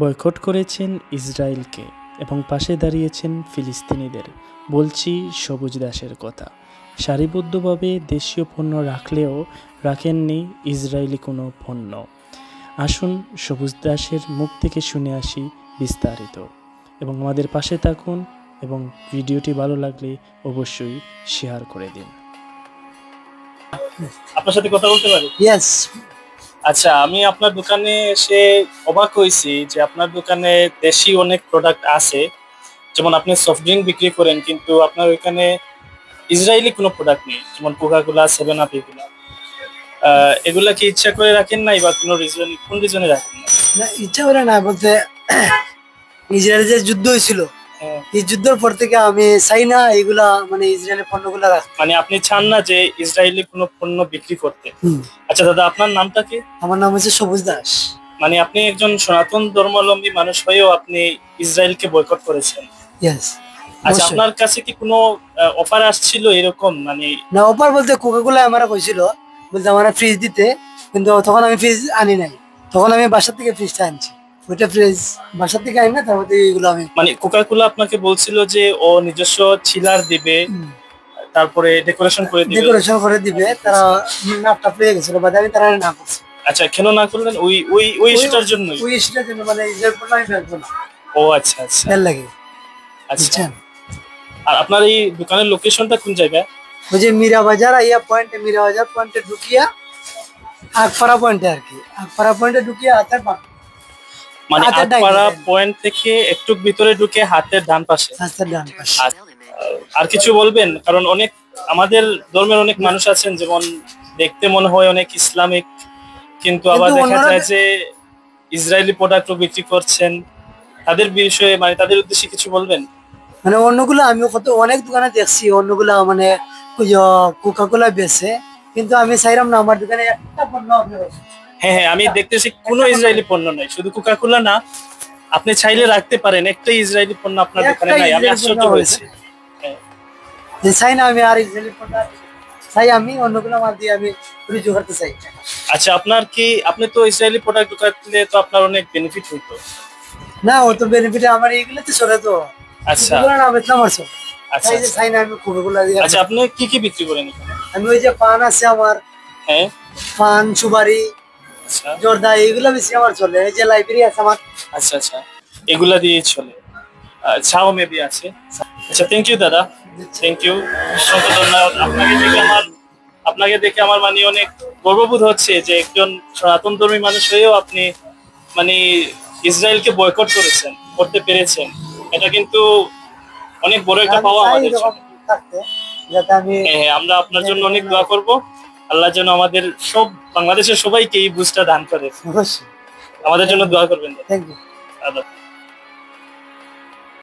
Boycott করেছেন ইসরায়েলকে এবং পাশে দাঁড়িয়েছেন ফিলিস্তিনিদের। বলছি সবুজ দাসের কথা। সারিবদ্ধভাবে দেশীয় পণ্য রাখলেও রাখেননি ইসরায়েলি কোনো পণ্য। আসুন সবুজ দাসের মুখ থেকে শুনে আসি বিস্তারিত এবং আমাদের পাশে থাকুন এবং ভিডিওটি ভালো লাগলে অবশ্যই শেয়ার করে দিন। আপনার সাথে কথা বলতে পারি? ইয়েস। আচ্ছা, আমি আপনার দোকানে এসে অবাক হয়েছি যে আপনার দোকানে দেশি অনেক প্রোডাক্ট আছে। যেমন আপনি সফট ড্রিঙ্ক বিক্রি করেন, কিন্তু আপনার ওইখানে ইসরায়েলি কোনো প্রোডাক্ট নেই, যেমন কোকাকোলা, 7 আপ এগুলা। এগুলা কি ইচ্ছা করে রাখেন নাই বা কোনো রিজন, কোন রিজনে রাখেন না? ইচ্ছা করে না বলতে, ইসরায়েলের যে যুদ্ধ হয়েছিল এই যুদ্ধের পর থেকে আমি চাই না এগুলা মানে ইসরায়েলের পণ্যগুলা রাখতে। মানে আপনি চান না যে ইসরায়েলি কোনো পণ্য বিক্রি করতে? আচ্ছা দাদা, আপনার নামটা কি? আমার নাম হচ্ছে সবুজ দাস। মানে আপনি একজন সনাতন ধর্মাবলম্বী মানুষ হয়েও আপনি ইসরায়েলকে বয়কট করেছেন? ইয়েস। আচ্ছা, আপনার কাছে কি কোনো অফার আসছিল এরকম? মানে না, অফার বলতে কোকাকোলা আমারা কইছিল বলতে আমরা ফ্রিজ দিতে, কিন্তু তখন আমি ফ্রিজ আনি নাই। তখন আমি বাসা থেকে ফ্রিজটা আনছি। ওইটা ফ্রিজ বাসা থেকে আনি না, তারপর এইগুলো আমি মানে কোকাকোলা আপনাকে বলছিল যে ও নিজস্ব চিলার দিবে, তারপরে ডেকোরেশন করে দিবে, তারা নাপটা পেয়ে গেছিল, বাদে আমি তারা না করছি। আচ্ছা, কেন না করলেন? ওই ইস্যুটার জন্য? ওই ইস্যুটার জন্য, মানে ইসরায়েল পণ্য আমি ফেলবো না। ও আচ্ছা আচ্ছা, এর লাগে। আচ্ছা। আর আপনার এই দোকানের লোকেশনটা কোন জায়গায়? ওই যে মীরা বাজার পয়েন্টে, মীরা বাজার পয়েন্টে ঢুকিয়া আগপাড়া পয়েন্টে আর কি, আগপাড়া পয়েন্টে ঢুকিয়া হাতের বাম, মানে আগপাড়া পয়েন্ট থেকে একটু ভিতরে ঢুকে হাতের ডান পাশে। আর কিছু বলবেন? কারণ অনেক আমাদের ধর্মের অনেক মানুষ আছেন, যেমন দেখতে মনে হয় অনেক ইসলামিক, কিন্তু আবার দেখা যায় যে ইসরায়েলি প্রোডাক্ট বিক্রি করছেন। তাদের বিষয়ে, মানে তাদের উদ্দেশ্যে কিছু বলবেন? মানে অন্যগুলো আমি অনেক দোকানে দেখছি, অন্যগুলা মানে কোকাকোলা বেচে, কিন্তু আমি চাইলাম না আমার দোকানে একটা পণ্য। হ্যাঁ হ্যাঁ, আমি দেখতেছি কোনো ইসরায়েলি পণ্য নাই। শুধু কোকাকোলা না, আপনি চাইলে রাখতে পারেন, একটা ইসরায়েলি পণ্য আপনার দোকানে নাই। আমি আশ্চর্য হয়েছি। চাই না আমি আর ইসরায়েলি পণ্য চাই, আমি অন্যগুলো মাল দিয়ে আমি রুজু করতে চাই। আচ্ছা, আপনি তো ইসরায়েলি প্রোডাক্ট ঢুকালে তো আপনার অনেক বেনিফিট হইতো। না, ও তো বেনিফিট আমার এইগুলোতে চলে তো। আচ্ছা না, বেচলাম আর সব। আচ্ছা, চাই না আমি কোকাকোলা দিয়ে। আচ্ছা, আপনি কি কি বিক্রি করেন? আমি ওই যে পান আছে আমার, হ্যাঁ, পান, সুপারি, আচ্ছা, জর্দা, এইগুলো বেশি আমার চলে। এই যে লাইব্রেরি আছে আমার। আচ্ছা আচ্ছা, এগুলা দিয়ে চলে। ছাও মেবি আছে। আচ্ছা, থ্যাংক ইউ দাদা, থ্যাংক ইউ, অসংখ্য ধন্যবাদ। আপনাকে দেখে আমার মানে অনেক গর্ববোধ হচ্ছে যে একজন সনাতন ধর্মী মানুষ হয়েও আপনি মানে ইসরায়েলকে বয়কট করতে পেরেছেন। এটা কিন্তু অনেক বড় একটা পাওয়া আমাদের জন্য। হ্যাঁ, আমরা আপনার জন্য অনেক দোয়া করব। আল্লাহ যেন আমাদের বাংলাদেশের সবাইকে এই বুঝটা দান করে। অবশ্যই আমাদের জন্য দোয়া করবেন। Thank you.